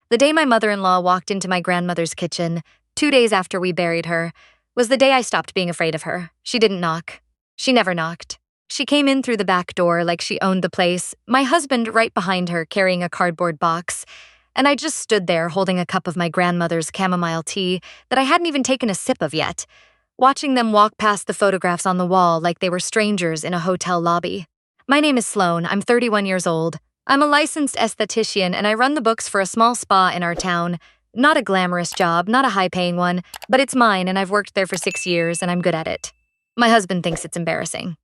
The day my mother-in-law walked into my grandmother's kitchen, 2 days after we buried her, was the day I stopped being afraid of her. She didn't knock. She never knocked. She came in through the back door like she owned the place, my husband right behind her carrying a cardboard box, and I just stood there holding a cup of my grandmother's chamomile tea that I hadn't even taken a sip of yet, watching them walk past the photographs on the wall like they were strangers in a hotel lobby. My name is Sloan. I'm 31 years old. I'm a licensed esthetician and I run the books for a small spa in our town. Not a glamorous job, not a high-paying one, but it's mine and I've worked there for 6 years and I'm good at it. My husband thinks it's embarrassing.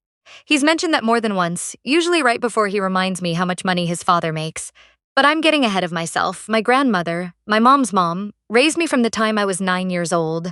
He's mentioned that more than once, usually right before he reminds me how much money his father makes. But I'm getting ahead of myself. My grandmother, my mom's mom, raised me from the time I was 9 years old.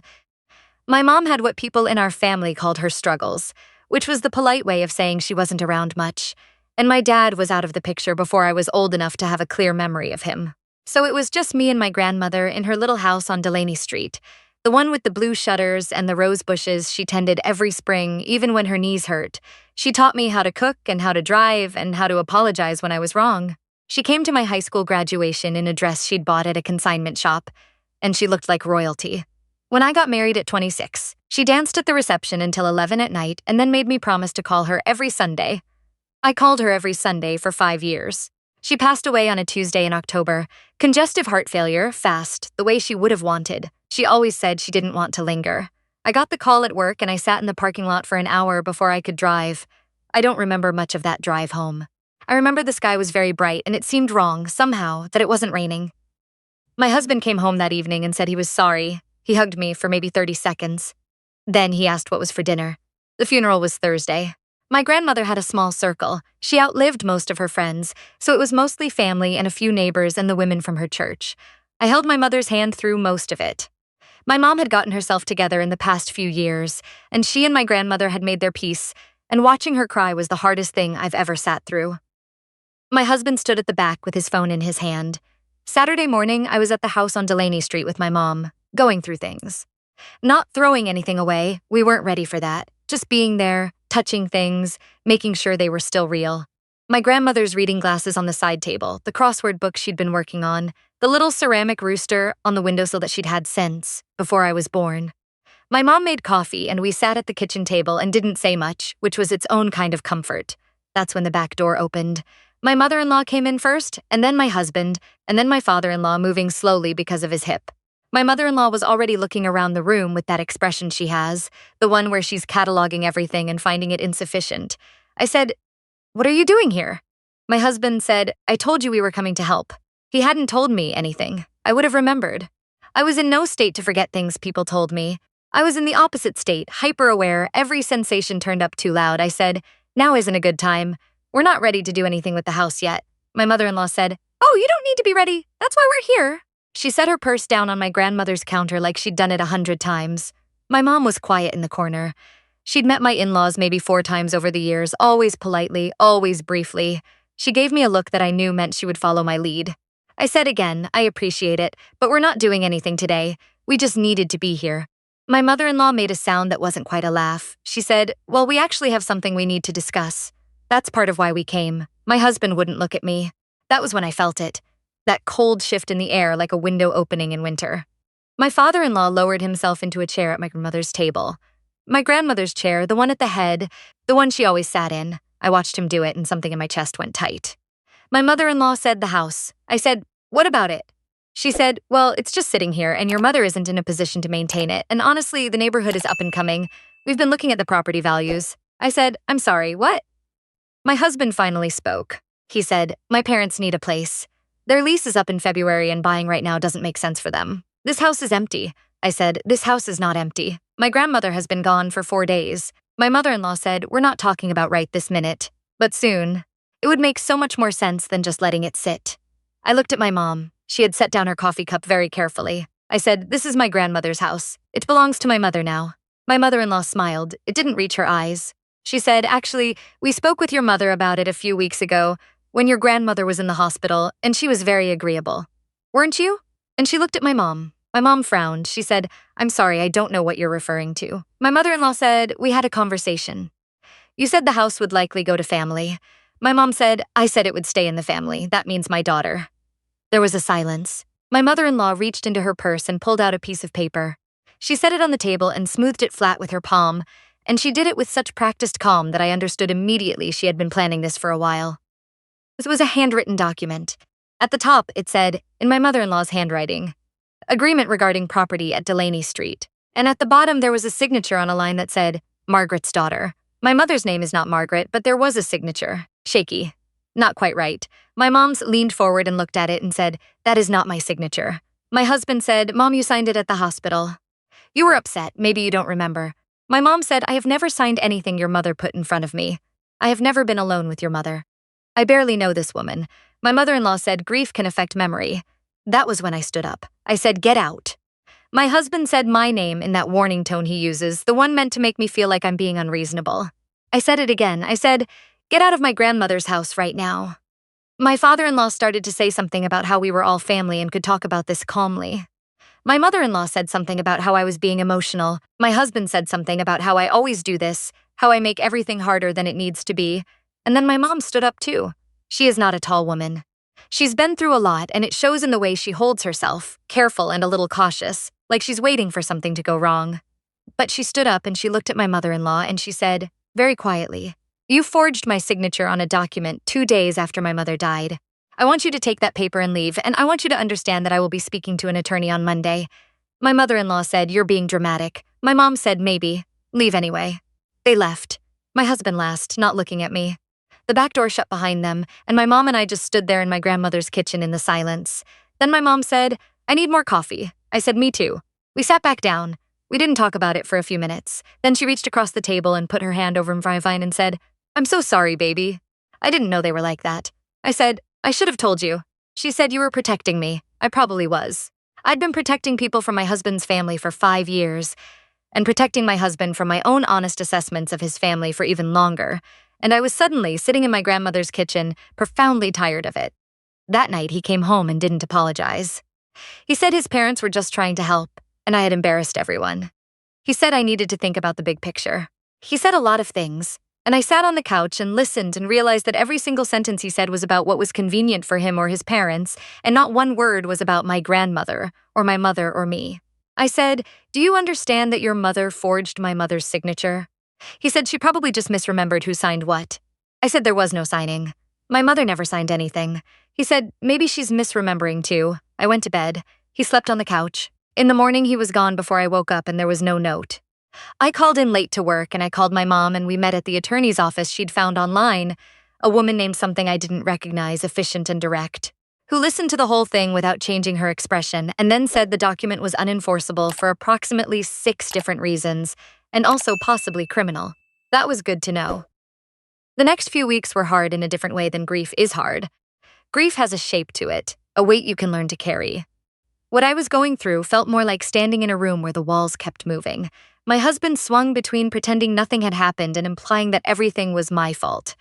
My mom had what people in our family called her struggles, which was the polite way of saying she wasn't around much. And my dad was out of the picture before I was old enough to have a clear memory of him. So it was just me and my grandmother in her little house on Delaney Street, the one with the blue shutters and the rose bushes she tended every spring, even when her knees hurt. She taught me how to cook and how to drive and how to apologize when I was wrong. She came to my high school graduation in a dress she'd bought at a consignment shop, and she looked like royalty. When I got married at 26, she danced at the reception until 11 at night and then made me promise to call her every Sunday. I called her every Sunday for 5 years. She passed away on a Tuesday in October. Congestive heart failure, fast, the way she would have wanted. She always said she didn't want to linger. I got the call at work and I sat in the parking lot for an hour before I could drive. I don't remember much of that drive home. I remember the sky was very bright and it seemed wrong, somehow, that it wasn't raining. My husband came home that evening and said he was sorry. He hugged me for maybe 30 seconds. Then he asked what was for dinner. The funeral was Thursday. My grandmother had a small circle. She outlived most of her friends, so it was mostly family and a few neighbors and the women from her church. I held my mother's hand through most of it. My mom had gotten herself together in the past few years, and she and my grandmother had made their peace, and watching her cry was the hardest thing I've ever sat through. My husband stood at the back with his phone in his hand. Saturday morning, I was at the house on Delaney Street with my mom, going through things. Not throwing anything away, we weren't ready for that. Just being there, touching things, making sure they were still real. My grandmother's reading glasses on the side table, the crossword book she'd been working on, the little ceramic rooster on the windowsill that she'd had since, before I was born. My mom made coffee and we sat at the kitchen table and didn't say much, which was its own kind of comfort. That's when the back door opened. My mother-in-law came in first, and then my husband, and then my father-in-law moving slowly because of his hip. My mother-in-law was already looking around the room with that expression she has, the one where she's cataloging everything and finding it insufficient. I said, "What are you doing here?" My husband said, "I told you we were coming to help." He hadn't told me anything. I would have remembered. I was in no state to forget things people told me. I was in the opposite state, hyper-aware, every sensation turned up too loud. I said, "Now isn't a good time. We're not ready to do anything with the house yet." My mother-in-law said, "Oh, you don't need to be ready. That's why we're here." She set her purse down on my grandmother's counter like she'd done it 100 times. My mom was quiet in the corner. She'd met my in-laws maybe 4 times over the years, always politely, always briefly. She gave me a look that I knew meant she would follow my lead. I said again, "I appreciate it, but we're not doing anything today. We just needed to be here." My mother-in-law made a sound that wasn't quite a laugh. She said, "Well, we actually have something we need to discuss. That's part of why we came." My husband wouldn't look at me. That was when I felt it. That cold shift in the air like a window opening in winter. My father-in-law lowered himself into a chair at my grandmother's table. My grandmother's chair, the one at the head, the one she always sat in. I watched him do it and something in my chest went tight. My mother-in-law said the house. I said, "What about it?" She said, "Well, it's just sitting here and your mother isn't in a position to maintain it. And honestly, the neighborhood is up and coming. We've been looking at the property values." I said, "I'm sorry, what?" My husband finally spoke. He said, "My parents need a place. Their lease is up in February and buying right now doesn't make sense for them. This house is empty." I said, "This house is not empty. My grandmother has been gone for 4 days." My mother-in-law said, "We're not talking about right this minute, but soon. It would make so much more sense than just letting it sit." I looked at my mom. She had set down her coffee cup very carefully. I said, "This is my grandmother's house. It belongs to my mother now." My mother-in-law smiled. It didn't reach her eyes. She said, "Actually, we spoke with your mother about it a few weeks ago, when your grandmother was in the hospital, and she was very agreeable. Weren't you?" And she looked at my mom. My mom frowned. She said, "I'm sorry, I don't know what you're referring to." My mother-in-law said, "We had a conversation. You said the house would likely go to family." My mom said, "I said it would stay in the family. That means my daughter." There was a silence. My mother-in-law reached into her purse and pulled out a piece of paper. She set it on the table and smoothed it flat with her palm, and she did it with such practiced calm that I understood immediately she had been planning this for a while. This was a handwritten document. At the top, it said, in my mother-in-law's handwriting, agreement regarding property at Delaney Street. And at the bottom, there was a signature on a line that said, Margaret's daughter. My mother's name is not Margaret, but there was a signature. Shaky. Not quite right. My mom's leaned forward and looked at it and said, that is not my signature. My husband said, Mom, you signed it at the hospital. You were upset. Maybe you don't remember. My mom said, I have never signed anything your mother put in front of me. I have never been alone with your mother. I barely know this woman. My mother-in-law said grief can affect memory. That was when I stood up. I said, get out. My husband said my name in that warning tone he uses, the one meant to make me feel like I'm being unreasonable. I said it again. I said, get out of my grandmother's house right now. My father-in-law started to say something about how we were all family and could talk about this calmly. My mother-in-law said something about how I was being emotional. My husband said something about how I always do this, how I make everything harder than it needs to be. And then my mom stood up too. She is not a tall woman. She's been through a lot, and it shows in the way she holds herself, careful and a little cautious, like she's waiting for something to go wrong. But she stood up and she looked at my mother-in-law and she said, very quietly, you forged my signature on a document 2 days after my mother died. I want you to take that paper and leave, and I want you to understand that I will be speaking to an attorney on Monday. My mother-in-law said, you're being dramatic. My mom said, maybe. Leave anyway. They left. My husband last, not looking at me. The back door shut behind them, and my mom and I just stood there in my grandmother's kitchen in the silence. Then my mom said, I need more coffee. I said, me too. We sat back down. We didn't talk about it for a few minutes. Then she reached across the table and put her hand over my vine and said, I'm so sorry, baby. I didn't know they were like that. I said, I should have told you. She said you were protecting me. I probably was. I'd been protecting people from my husband's family for 5 years, and protecting my husband from my own honest assessments of his family for even longer, and I was suddenly sitting in my grandmother's kitchen, profoundly tired of it. That night, he came home and didn't apologize. He said his parents were just trying to help, and I had embarrassed everyone. He said I needed to think about the big picture. He said a lot of things, and I sat on the couch and listened and realized that every single sentence he said was about what was convenient for him or his parents, and not one word was about my grandmother, or my mother or me. I said, do you understand that your mother forged my mother's signature? He said she probably just misremembered who signed what. I said there was no signing. My mother never signed anything. He said, maybe she's misremembering too. I went to bed. He slept on the couch. In the morning, he was gone before I woke up and there was no note. I called in late to work and I called my mom and we met at the attorney's office she'd found online, a woman named something I didn't recognize, efficient and direct, who listened to the whole thing without changing her expression and then said the document was unenforceable for approximately 6 different reasons and also possibly criminal. That was good to know. The next few weeks were hard in a different way than grief is hard. Grief has a shape to it, a weight you can learn to carry. What I was going through felt more like standing in a room where the walls kept moving. My husband swung between pretending nothing had happened and implying that everything was my fault.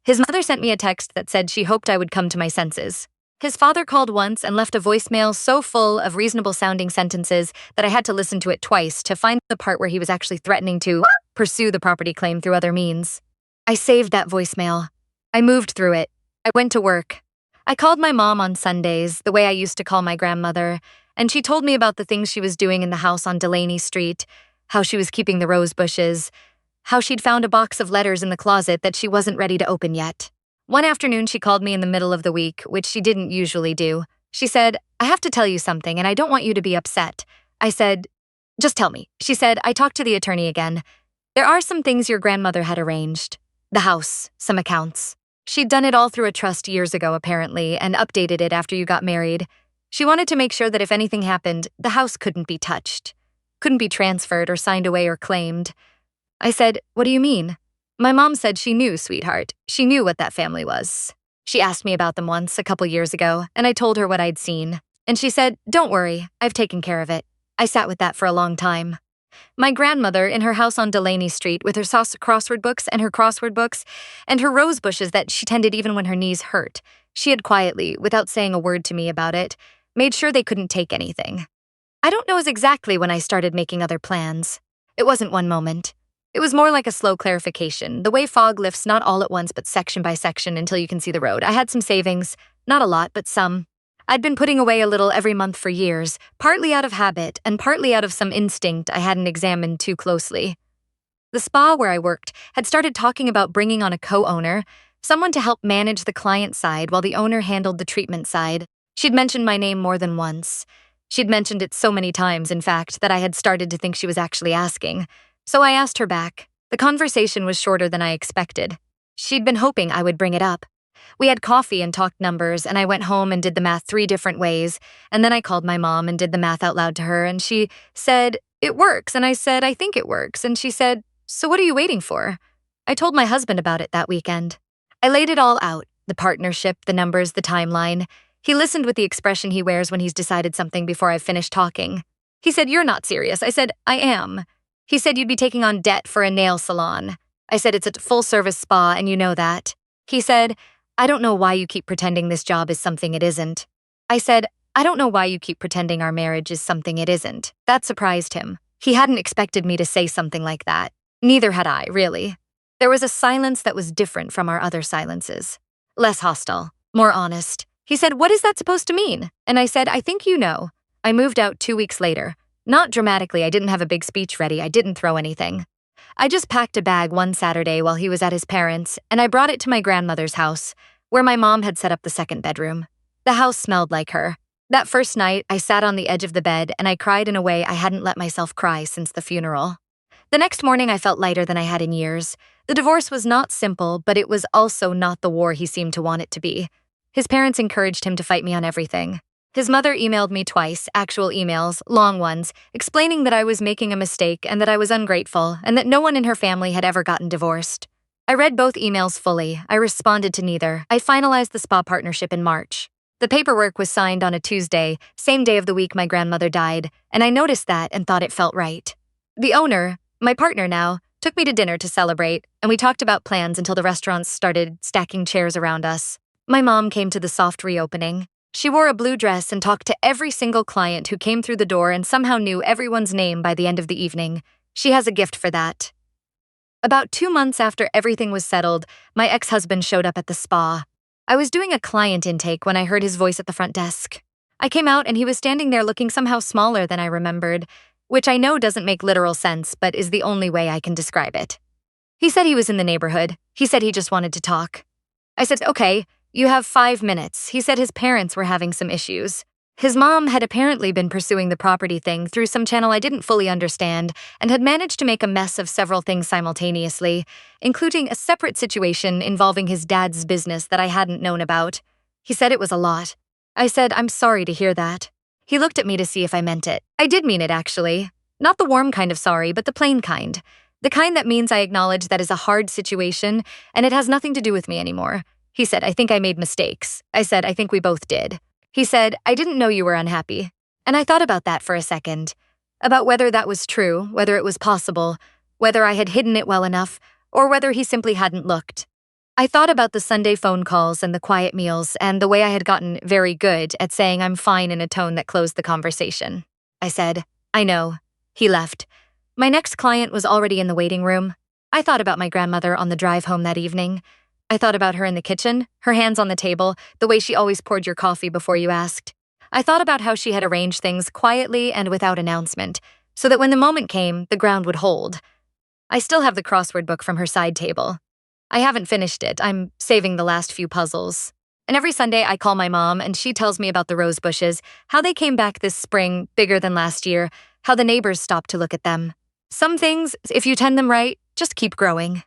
His mother sent me a text that said she hoped I would come to my senses. His father called once and left a voicemail so full of reasonable-sounding sentences that I had to listen to it twice to find the part where he was actually threatening to pursue the property claim through other means. I saved that voicemail. I moved through it. I went to work. I called my mom on Sundays, the way I used to call my grandmother, and she told me about the things she was doing in the house on Delaney Street, how she was keeping the rose bushes, how she'd found a box of letters in the closet that she wasn't ready to open yet. One afternoon, she called me in the middle of the week, which she didn't usually do. She said, I have to tell you something, and I don't want you to be upset. I said, just tell me. She said, I talked to the attorney again. There are some things your grandmother had arranged. The house, some accounts. She'd done it all through a trust years ago, apparently, and updated it after you got married. She wanted to make sure that if anything happened, the house couldn't be touched. Couldn't be transferred or signed away or claimed. I said, what do you mean? My mom said she knew, sweetheart. She knew what that family was. She asked me about them once, a couple years ago, and I told her what I'd seen. And she said, don't worry, I've taken care of it. I sat with that for a long time. My grandmother, in her house on Delaney Street, with her crossword books and her rose bushes that she tended even when her knees hurt, she had quietly, without saying a word to me about it, made sure they couldn't take anything. I don't know exactly when I started making other plans. It wasn't one moment. It was more like a slow clarification, the way fog lifts not all at once but section by section until you can see the road. I had some savings, not a lot, but some. I'd been putting away a little every month for years, partly out of habit and partly out of some instinct I hadn't examined too closely. The spa where I worked had started talking about bringing on a co-owner, someone to help manage the client side while the owner handled the treatment side. She'd mentioned my name more than once. She'd mentioned it so many times, in fact, that I had started to think she was actually asking. So I asked her back. The conversation was shorter than I expected. She'd been hoping I would bring it up. We had coffee and talked numbers, and I went home and did the math 3 different ways, and then I called my mom and did the math out loud to her, and she said, "It works," and I said, "I think it works," and she said, "So what are you waiting for?" I told my husband about it that weekend. I laid it all out, the partnership, the numbers, the timeline. He listened with the expression he wears when he's decided something before I've finished talking. He said, "You're not serious." I said, "I am." He said, "You'd be taking on debt for a nail salon." I said, "It's a full-service spa, and you know that." He said, "I don't know why you keep pretending this job is something it isn't." I said, "I don't know why you keep pretending our marriage is something it isn't." That surprised him. He hadn't expected me to say something like that. Neither had I, really. There was a silence that was different from our other silences. Less hostile, more honest. He said, "What is that supposed to mean?" And I said, "I think you know." I moved out 2 weeks later. Not dramatically, I didn't have a big speech ready, I didn't throw anything. I just packed a bag one Saturday while he was at his parents', and I brought it to my grandmother's house, where my mom had set up the second bedroom. The house smelled like her. That first night, I sat on the edge of the bed and I cried in a way I hadn't let myself cry since the funeral. The next morning, I felt lighter than I had in years. The divorce was not simple, but it was also not the war he seemed to want it to be. His parents encouraged him to fight me on everything. His mother emailed me twice, actual emails, long ones, explaining that I was making a mistake and that I was ungrateful and that no one in her family had ever gotten divorced. I read both emails fully. I responded to neither. I finalized the spa partnership in March. The paperwork was signed on a Tuesday, same day of the week my grandmother died, and I noticed that and thought it felt right. The owner, my partner now, took me to dinner to celebrate, and we talked about plans until the restaurants started stacking chairs around us. My mom came to the soft reopening. She wore a blue dress and talked to every single client who came through the door and somehow knew everyone's name by the end of the evening. She has a gift for that. About 2 months after everything was settled, my ex-husband showed up at the spa. I was doing a client intake when I heard his voice at the front desk. I came out and he was standing there looking somehow smaller than I remembered, which I know doesn't make literal sense, but is the only way I can describe it. He said he was in the neighborhood. He said he just wanted to talk. I said, "Okay, you have 5 minutes." He said his parents were having some issues. His mom had apparently been pursuing the property thing through some channel I didn't fully understand and had managed to make a mess of several things simultaneously, including a separate situation involving his dad's business that I hadn't known about. He said it was a lot. I said, "I'm sorry to hear that." He looked at me to see if I meant it. I did mean it, actually. Not the warm kind of sorry, but the plain kind. The kind that means I acknowledge that is a hard situation and it has nothing to do with me anymore. He said, "I think I made mistakes." I said, "I think we both did." He said, "I didn't know you were unhappy." And I thought about that for a second. About whether that was true, whether it was possible, whether I had hidden it well enough, or whether he simply hadn't looked. I thought about the Sunday phone calls and the quiet meals and the way I had gotten very good at saying I'm fine in a tone that closed the conversation. I said, "I know." He left. My next client was already in the waiting room. I thought about my grandmother on the drive home that evening. I thought about her in the kitchen, her hands on the table, the way she always poured your coffee before you asked. I thought about how she had arranged things quietly and without announcement, so that when the moment came, the ground would hold. I still have the crossword book from her side table. I haven't finished it. I'm saving the last few puzzles. And every Sunday I call my mom and she tells me about the rose bushes, how they came back this spring, bigger than last year, how the neighbors stopped to look at them. Some things, if you tend them right, just keep growing.